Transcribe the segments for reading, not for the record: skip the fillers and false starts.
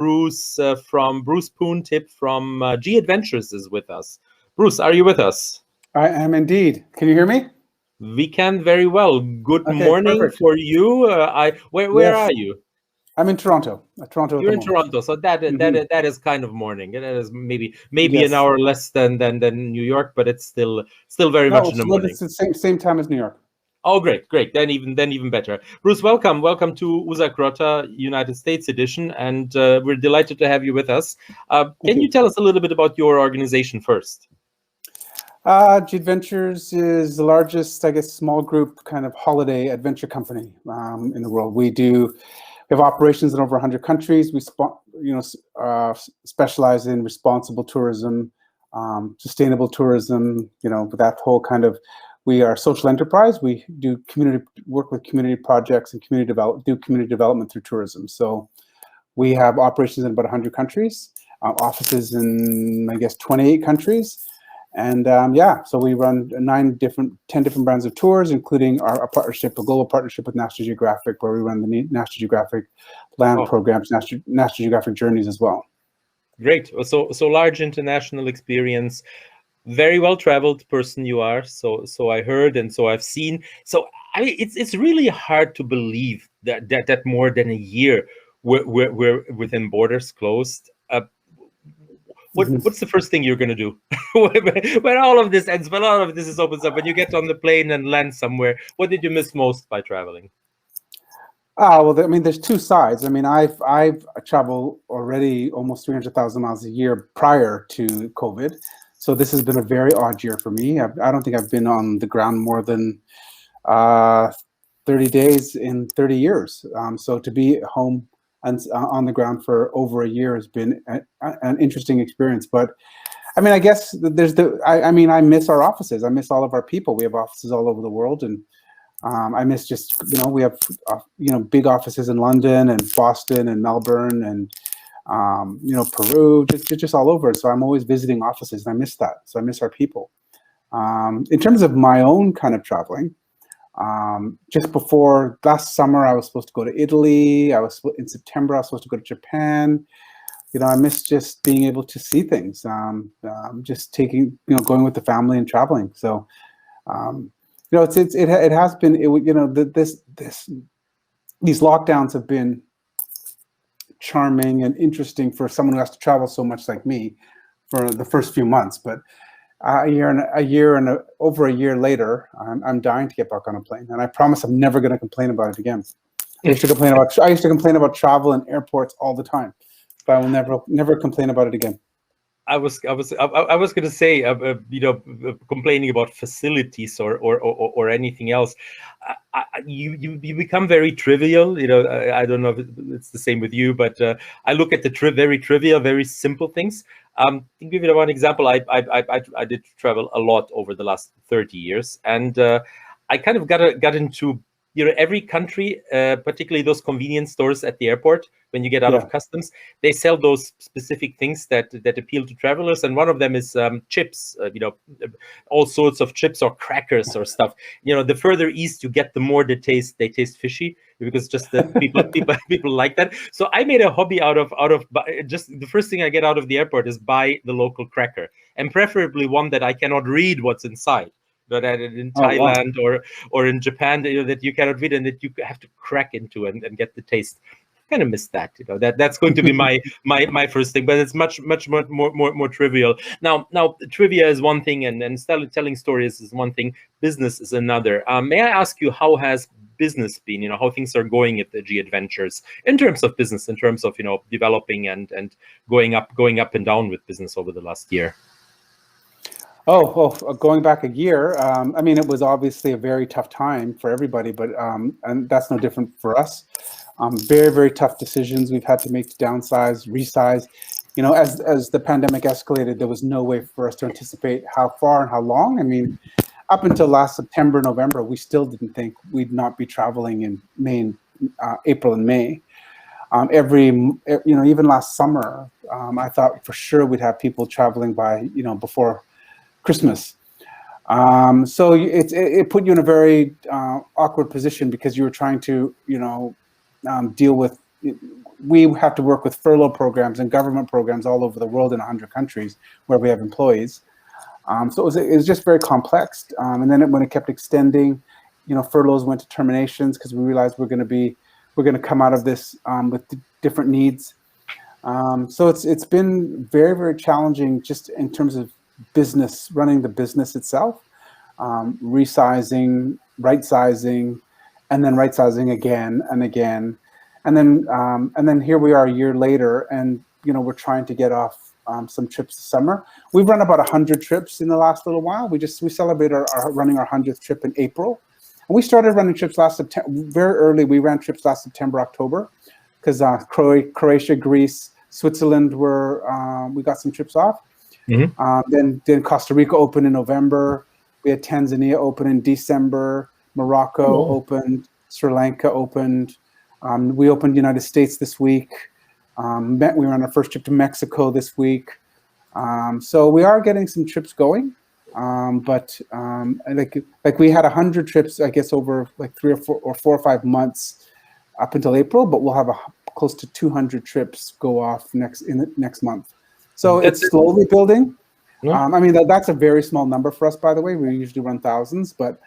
Bruce from Bruce Poon Tip from G Adventures is with us. Bruce, are you with us? I am indeed. Can you hear me? We can very well. Good Okay, morning perfect. for you. Where Yes, are you? I'm in Toronto. Toronto at You're the in moment. Toronto, so that is kind of morning. That is maybe an Yes. hour less than New York, but it's still very No, much in the morning. it's the same time as New York. Oh, great. Then even better. Bruce, welcome to Uzakrota United States edition, and we're delighted to have you with us. Can you tell us a little bit about your organization first? G Adventures is the largest, I guess, small group kind of holiday adventure company in the world. We have operations in over 100 countries. We specialize in responsible tourism, sustainable tourism. With that whole kind of, we are a social enterprise. We do work with community projects and community development through tourism. So we have operations in about 100 countries, offices in, I guess, 28 countries. And so we run 10 different brands of tours, including a global partnership with National Geographic, where we run the National Geographic land programs, National Geographic journeys as well. Great. So large international experience, very well traveled person you are. So I heard and so I've seen. So it's really hard to believe that more than a year we're within borders closed. What's the first thing you're going to do when all of this ends, when all of this is opens up, when you get on the plane and land somewhere? What did you miss most by traveling? Well, I mean, there's two sides. I mean, I've traveled already almost 300,000 miles a year prior to COVID. So this has been a very odd year for me. I don't think I've been on the ground more than 30 days in 30 years. So to be home and on the ground for over a year has been an interesting experience. But I mean, I guess I miss our offices. I miss all of our people. We have offices all over the world, and I miss just, we have, big offices in London and Boston and Melbourne and, Peru, just all over. So I'm always visiting offices, and I miss that. So I miss our people. In terms of my own kind of traveling, just before last summer, I was supposed to go to Italy. In September, I was supposed to go to Japan. I miss just being able to see things, just going with the family and traveling. So, it has been, these lockdowns have been charming and interesting for someone who has to travel so much like me for the first few months. But over a year later, I'm dying to get back on a plane, and I promise I'm never going to complain about it again. I used to complain about travel and airports all the time, but I will never complain about it again. I was going to say, complaining about facilities or anything else. You become very trivial. I don't know if it's the same with you, but I look at the very trivial, very simple things. To give you one example, I did travel a lot over the last 30 years, and I kind of got into every country, particularly those convenience stores at the airport. When you get out of customs, they sell those specific things that appeal to travelers, and one of them is chips. All sorts of chips or crackers or stuff. The further east you get, the more they taste fishy, because just the people like that. So I made a hobby out of just the first thing I get out of the airport is buy the local cracker, and preferably one that I cannot read what's inside. That in Thailand or in Japan, that you cannot read and that you have to crack into and get the taste. I kind of miss that. That's going to be my first thing, but it's much more trivial. Now trivia is one thing, and telling stories is one thing. Business is another. May I ask you, how has business been? How things are going at the G Adventures in terms of business, in terms of developing and going up and down with business over the last year. Going back a year, I mean, it was obviously a very tough time for everybody, but and that's no different for us. Very, very tough decisions we've had to make to downsize, resize. As the pandemic escalated, there was no way for us to anticipate how far and how long. I mean, up until last September, November, we still didn't think we'd not be traveling in April and May. Even last summer, I thought for sure we'd have people traveling by, before Christmas. So it put you in a very awkward position, because you were trying to, deal with we have to work with furlough programs and government programs all over the world in 100 countries where we have employees. So it was just very complex. And then when it kept extending, furloughs went to terminations because we realized we're going to come out of this with different needs. So it's been very, very challenging just in terms of business, running the business itself, resizing, right sizing, and then right sizing again and again. And then here we are a year later, and we're trying to get off some trips this summer. We've run about 100 trips in the last little while. We celebrated our running our 100th trip in April. And we started running trips last September, very early. We ran trips last September, October, because Croatia, Greece, Switzerland we got some trips off. Then Costa Rica opened in November. We had Tanzania open in December. Morocco opened. Sri Lanka opened. We opened United States this week. We were on our first trip to Mexico this week. So we are getting some trips going. But like we had 100 trips, I guess, over like 4 or 5 months up until April, but we'll have close to 200 trips go off next month. So it's slowly building. I mean, that's a very small number for us, by the way. We usually run thousands, but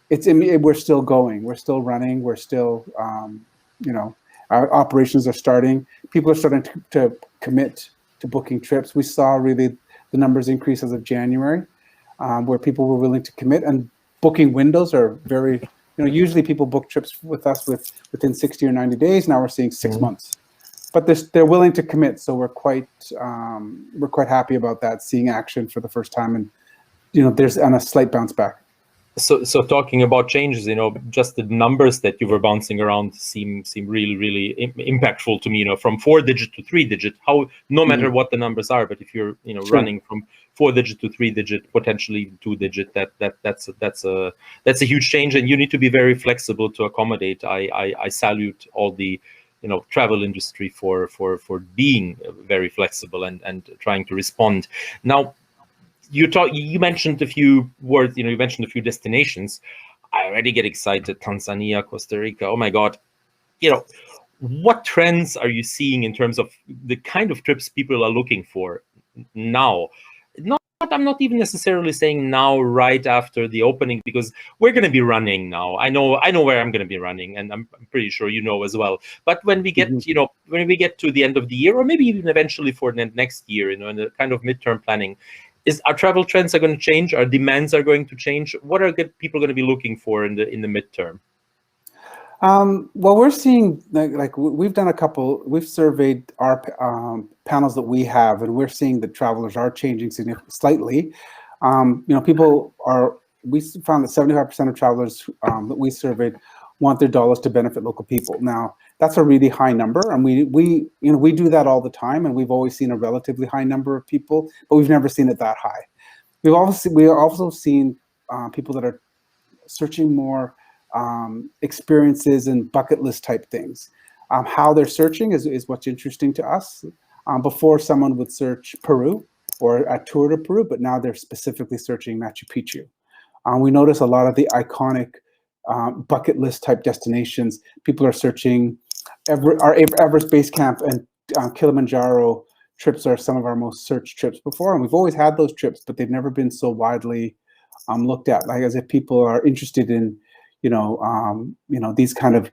we're still going. We're still running. We're still, our operations are starting. People are starting to commit to booking trips. We saw really the numbers increase as of January, where people were willing to commit, and booking windows are very, usually people book trips with us within 60 or 90 days. Now we're seeing 6 months, but they're willing to commit. So we're quite happy about that, seeing action for the first time, and there's a slight bounce back. So talking about changes, just the numbers that you were bouncing around seem really, really impactful to me. From 4-digit to 3-digit, how no matter what the numbers are, but if you're Sure. running from 4-digit to 3-digit, potentially 2-digit, that's a huge change, and you need to be very flexible to accommodate. I salute all the travel industry for being very flexible and trying to respond. Now, you mentioned a few words, you mentioned a few destinations. I already get excited. Tanzania, Costa Rica. Oh my God. What trends are you seeing in terms of the kind of trips people are looking for now? I'm not even necessarily saying now, right after the opening, because we're going to be running now. I know where I'm going to be running, and I'm pretty sure as well. But when we get, when we get to the end of the year, or maybe even eventually for next year, in the kind of midterm planning, our travel trends are going to change? Our demands are going to change? What are people going to be looking for in the midterm? Well, we're seeing like we've done we've surveyed our panels that we have, and we're seeing that travelers are changing slightly. We found that 75% of travelers that we surveyed want their dollars to benefit local people. Now, that's a really high number, and we do that all the time, and we've always seen a relatively high number of people, but we've never seen it that high. We also seen people that are searching more experiences and bucket list type things. How they're searching is what's interesting to us. Before, someone would search Peru or a tour to Peru, but now they're specifically searching Machu Picchu. We notice a lot of the iconic bucket list type destinations. People are searching. Our Everest Base Camp and Kilimanjaro trips are some of our most searched trips before, and we've always had those trips, but they've never been so widely looked at. Like, as if people are interested in these kind of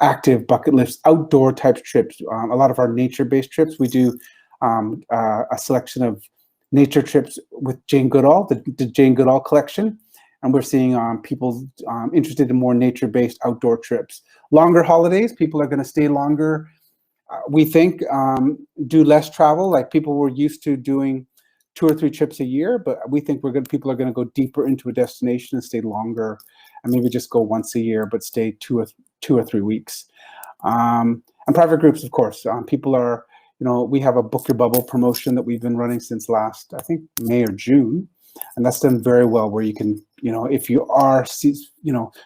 active bucket list outdoor type trips. A lot of our nature-based trips, we do a selection of nature trips with Jane Goodall, the Jane Goodall collection, and we're seeing people interested in more nature-based outdoor trips. Longer holidays, people are going to stay longer. We think do less travel. Like, people were used to doing 2 or 3 trips a year, but we think people are going to go deeper into a destination and stay longer, and maybe just go once a year, but stay 2 or 3 weeks. And private groups, of course, people are, we have a book your bubble promotion that we've been running since last, I think, May or June, and that's done very well. Where you can, if you are,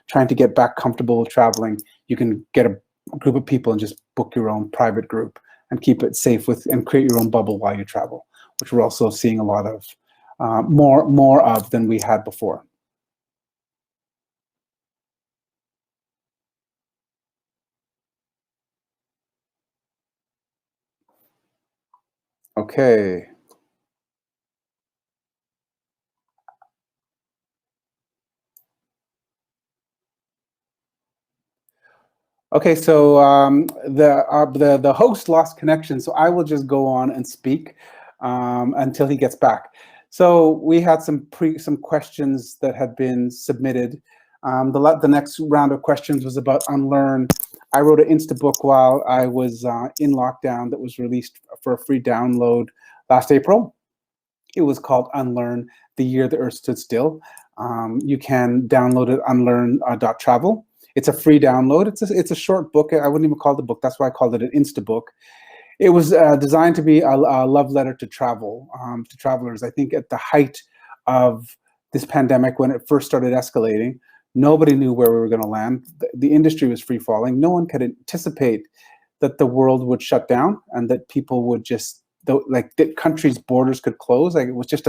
trying to get back comfortable with traveling, you can get a group of people and just book your own private group and keep it safe and create your own bubble while you travel, which we're also seeing a lot of, more of than we had before. Okay. Okay, so the host lost connection, so I will just go on and speak until he gets back. So we had some questions that had been submitted. The next round of questions was about Unlearn. I wrote an Instabook while I was in lockdown that was released for a free download last April. It was called Unlearn: The Year the Earth Stood Still. You can download it unlearn.travel. It's a free download. It's a short book. I wouldn't even call it a book. That's why I called it an Instabook. It was designed to be a love letter to travel, to travelers. I think at the height of this pandemic, when it first started escalating, nobody knew where we were going to land. The industry was free falling. No one could anticipate that the world would shut down and that people would just, like, the country's borders could close. Like, it was just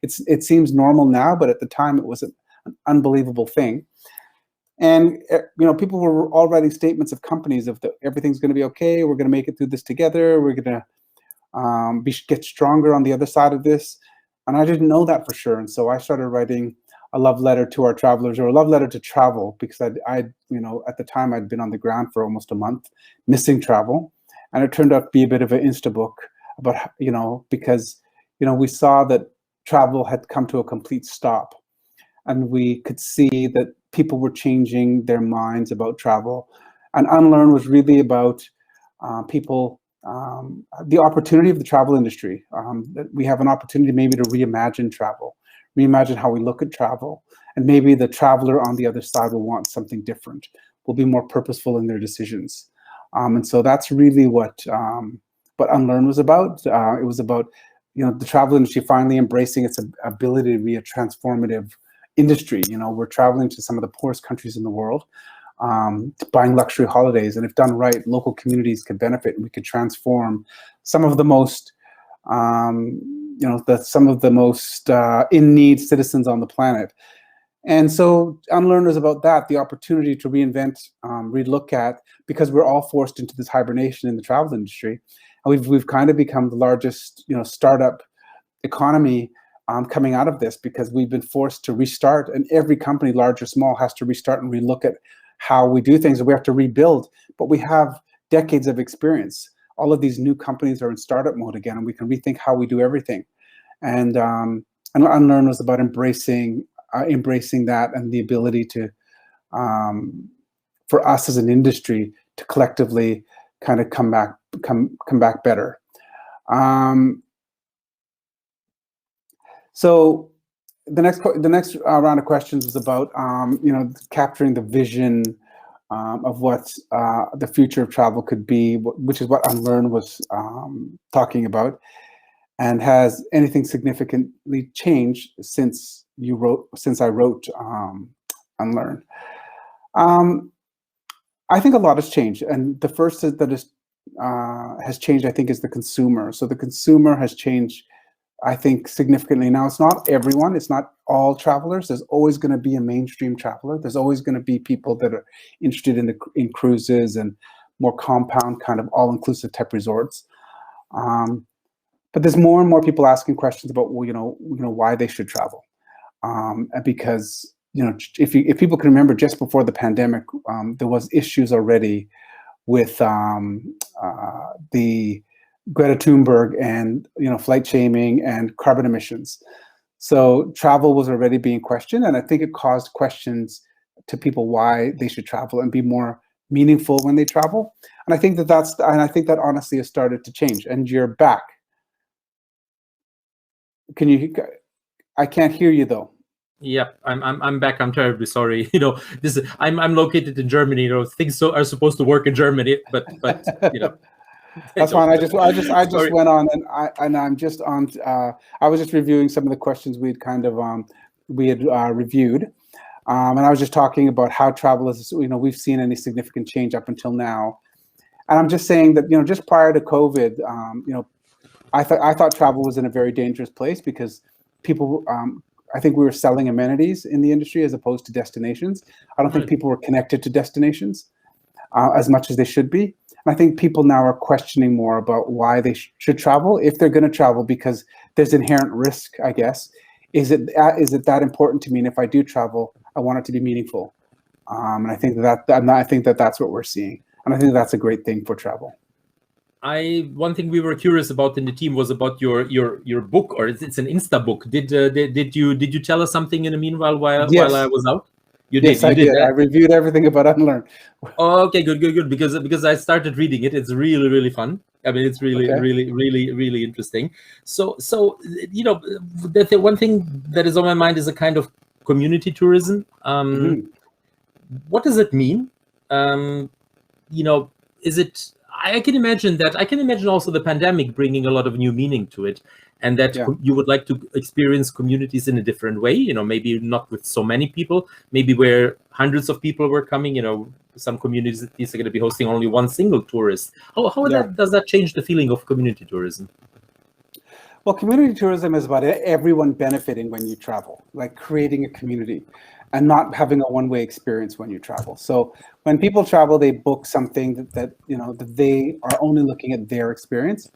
it seems normal now, but at the time it was an unbelievable thing. And people were all writing statements of companies of everything's going to be okay. We're going to make it through this together. We're going to get stronger on the other side of this. And I didn't know that for sure. And so I started writing a love letter to our travelers, or a love letter to travel, because I at the time I'd been on the ground for almost a month, missing travel, and it turned out to be a bit of an Instabook about because we saw that travel had come to a complete stop. And we could see that people were changing their minds about travel. And Unlearn was really about people, the opportunity of the travel industry. That we have an opportunity maybe to reimagine travel, reimagine how we look at travel. And maybe the traveler on the other side will want something different, will be more purposeful in their decisions. And so that's really what Unlearn was about. It was about the travel industry finally embracing its ability to be a transformative industry. We're traveling to some of the poorest countries in the world, buying luxury holidays, and if done right, local communities could benefit, and we could transform some of the most, in need citizens on the planet. And so Unlearn is about that, the opportunity to reinvent, relook at, because we're all forced into this hibernation in the travel industry, and we've kind of become the largest, startup economy coming out of this, because we've been forced to restart, and every company, large or small, has to restart and relook at how we do things, and we have to rebuild. But we have decades of experience. All of these new companies are in startup mode again, and we can rethink how we do everything. And Unlearn was about embracing that, and the ability to, for us as an industry, to collectively kind of come back better. So the next round of questions was about capturing the vision of what the future of travel could be, which is what Unlearn was talking about. And has anything significantly changed since I wrote Unlearn? I think a lot has changed, and the first that has changed, I think, is the consumer. So the consumer has changed, I think, significantly. Now, it's not everyone, it's not all travelers. There's always going to be a mainstream traveler. There's always going to be people that are interested in cruises and more compound, kind of all-inclusive type resorts. But there's more and more people asking questions about, why they should travel. And because, if people can remember, just before the pandemic, there was issues already with the Greta Thunberg and flight shaming and carbon emissions. So travel was already being questioned, and I think it caused questions to people why they should travel and be more meaningful when they travel. And I think that honestly has started to change. And you're back. Can you? I can't hear you though. Yep, I'm back. I'm terribly sorry. I'm located in Germany. Things are supposed to work in Germany, but That's fine. I just went on, and I'm just on. I was just reviewing some of the questions we'd reviewed, and I was just talking about how travel is. We've seen any significant change up until now, and I'm just saying that just prior to COVID, I thought travel was in a very dangerous place, because people. I think we were selling amenities in the industry as opposed to destinations. I don't think people were connected to destinations as much as they should be. And I think people now are questioning more about why they should travel, if they're going to travel, because there's inherent risk, I guess. Is it that important to me? And if I do travel, I want it to be meaningful. And I think that's what we're seeing. And I think that's a great thing for travel. One thing we were curious about in the team was about your book, or it's an Insta book. Did you tell us something in the meanwhile while I was out? You Yes, did. I did. That? I reviewed everything about Unlearn. Oh, okay, good. Because I started reading it. It's really fun. I mean, it's really interesting. So the one thing that is on my mind is a kind of community tourism. What does it mean? Is it? I can imagine that. I can imagine also the pandemic bringing a lot of new meaning to it, and that you would like to experience communities in a different way. Maybe not with so many people, maybe where hundreds of people were coming. Some communities are going to be hosting only one single tourist. How does that change the feeling of community tourism? Well, community tourism is about everyone benefiting when you travel, like creating a community and not having a one-way experience when you travel. So when people travel, they book something that they are only looking at their experience.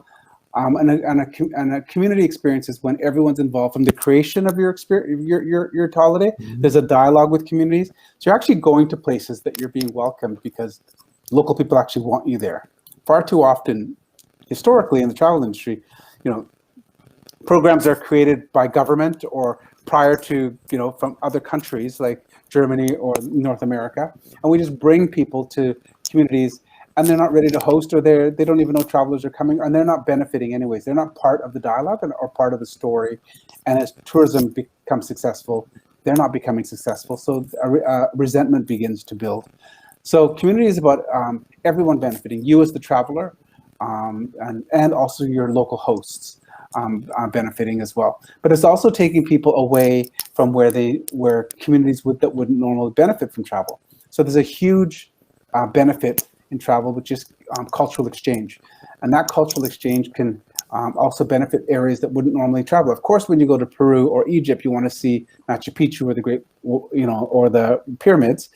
And a community experience is when everyone's involved from the creation of your experience, your holiday. There's a dialogue with communities. So you're actually going to places that you're being welcomed because local people actually want you there. Far too often, historically in the travel industry, programs are created by government or prior to, from other countries like Germany or North America. And we just bring people to communities and they're not ready to host, or they don't even know travelers are coming, and they're not benefiting anyways. They're not part of the dialogue or part of the story. And as tourism becomes successful, they're not becoming successful. So resentment begins to build. So community is about everyone benefiting, you as the traveler, and also your local hosts benefiting as well. But it's also taking people away from where communities that wouldn't normally benefit from travel. So there's a huge benefit in travel, which is cultural exchange. And that cultural exchange can also benefit areas that wouldn't normally travel. Of course, when you go to Peru or Egypt, you want to see Machu Picchu or the great, or the pyramids.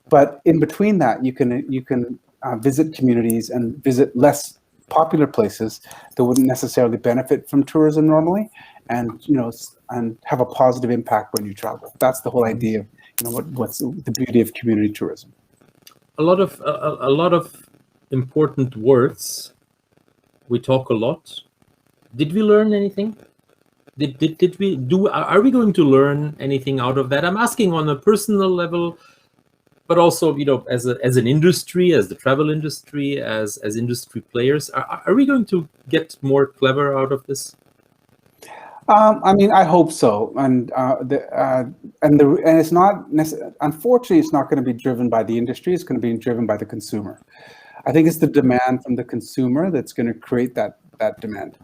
But in between that, you can visit communities and visit less popular places that wouldn't necessarily benefit from tourism normally, and and have a positive impact when you travel. That's the whole idea of what's the beauty of community tourism. A lot of important words. We talk a lot. Did we learn anything? Did we do? Are we going to learn anything out of that? I'm asking on a personal level, but also as an industry, as the travel industry, as industry players. Are we going to get more clever out of this? I mean, I hope so, and it's not unfortunately, it's not going to be driven by the industry. It's going to be driven by the consumer. I think it's the demand from the consumer that's going to create that demand.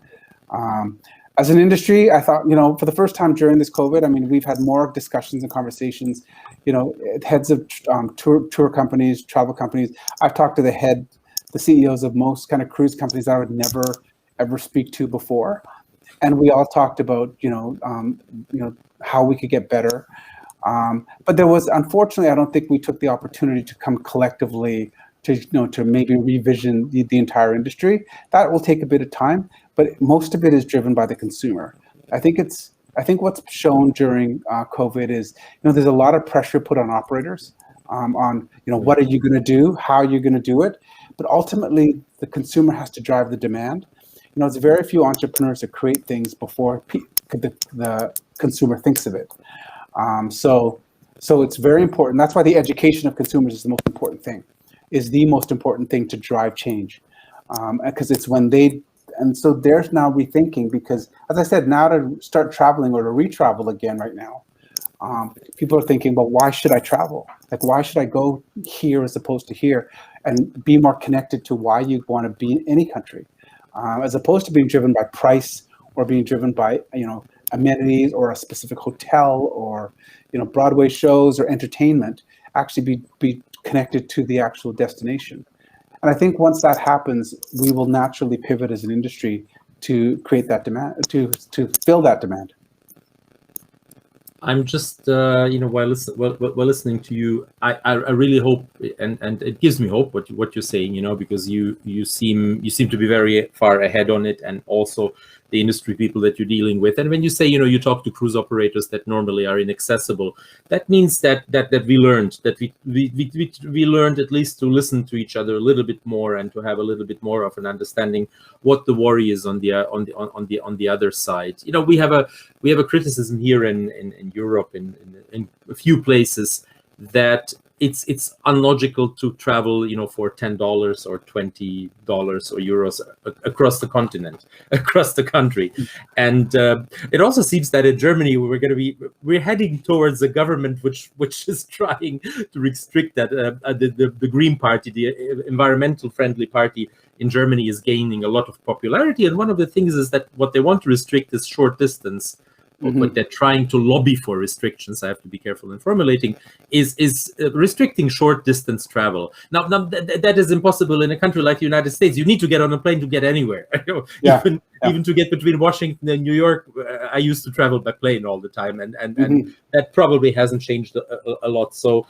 As an industry, I thought, for the first time during this COVID, I mean, we've had more discussions and conversations. Heads of tour companies, travel companies. I've talked to the CEOs of most kind of cruise companies that I would never ever speak to before. And we all talked about, how we could get better. But there was, unfortunately, I don't think we took the opportunity to come collectively to maybe revision the entire industry. That will take a bit of time, but most of it is driven by the consumer. I think what's shown during COVID is, there's a lot of pressure put on operators on, what are you going to do? How are you going to do it? But ultimately, the consumer has to drive the demand. It's very few entrepreneurs that create things before the consumer thinks of it. So it's very important. That's why the education of consumers is the most important thing, to drive change. Because it's when and so there's now rethinking, because as I said, now to start traveling or to re-travel again right now, people are thinking, well, why should I travel? Like, why should I go here as opposed to here, and be more connected to why you want to be in any country? As opposed to being driven by price or being driven by amenities or a specific hotel or Broadway shows or entertainment. Actually be connected to the actual destination. And I think once that happens, we will naturally pivot as an industry to create that demand, to fill that demand. I'm just, while listening to you, I really hope, and it gives me hope what you're saying, because you seem to be very far ahead on it, and also the industry people that you're dealing with. And when you say, you talk to cruise operators that normally are inaccessible, that means that we learned that we learned at least to listen to each other a little bit more, and to have a little bit more of an understanding what the worry is on the other side. We have a criticism here in Europe, in a few places, that it's unlogical to travel, for $10 or $20 or euros across the continent, across the country. And it also seems that in Germany we're heading towards a government which is trying to restrict that. The Green Party, the environmental friendly party in Germany, is gaining a lot of popularity. And one of the things is that what they want to restrict is short distance. What they're trying to lobby for restrictions, I have to be careful in formulating, is restricting short distance travel. Now that is impossible in a country like the United States. You need to get on a plane to get anywhere. Even to get between Washington and New York, I used to travel by plane all the time, and that probably hasn't changed a lot. So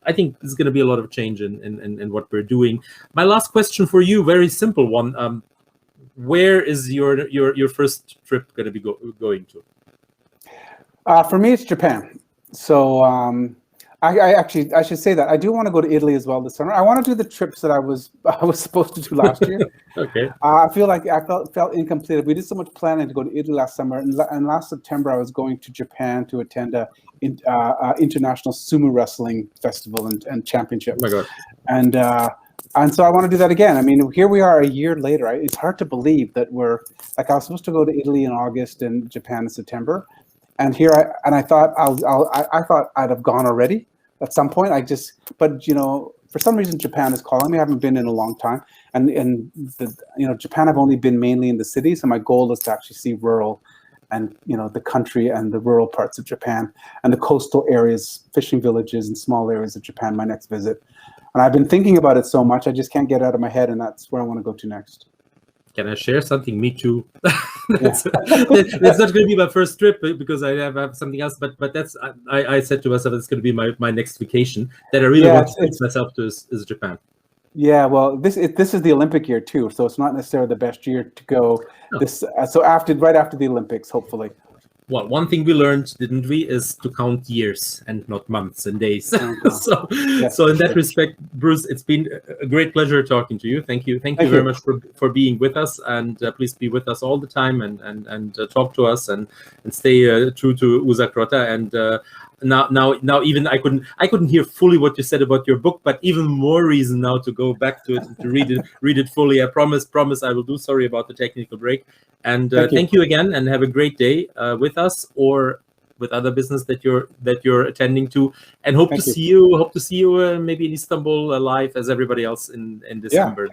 I think there's going to be a lot of change in what we're doing. My last question for you, very simple one. Where is your first trip going to be going to? For me, it's Japan. So I should say that I do want to go to Italy as well this summer. I want to do the trips that I was supposed to do last year. Okay. I feel like I felt incomplete. We did so much planning to go to Italy last summer, and last September I was going to Japan to attend a international sumo wrestling festival and championship. Oh my God. And so I want to do that again. I mean, here we are a year later. It's hard to believe that I was supposed to go to Italy in August and Japan in September. And I thought I'd have gone already at some point. But for some reason Japan is calling me. I haven't been in a long time, and Japan, I've only been mainly in the cities. So my goal is to actually see rural, and the country and the rural parts of Japan and the coastal areas, fishing villages and small areas of Japan. My next visit, and I've been thinking about it so much I just can't get it out of my head, and that's where I want to go to next. Can I share something? Me too. That's not going to be my first trip because I have something else. But that's I said to myself it's going to be my next vacation that I really want to treat myself to is Japan. Yeah, well, this is the Olympic year too, so it's not necessarily the best year to go. No. So right after the Olympics, hopefully. Well, one thing we learned, didn't we, is to count years and not months and days. So in that respect, Bruce, it's been a great pleasure talking to you. Thank you very much for being with us, and please be with us all the time and talk to us and stay true to Uzakrota. And now even I couldn't hear fully what you said about your book, but even more reason now to go back to it and to read it fully. I promise I will do. Sorry about the technical break. And thank you again, and have a great day with us or with other business that you're attending to. And hope to see you maybe in Istanbul live as everybody else in December.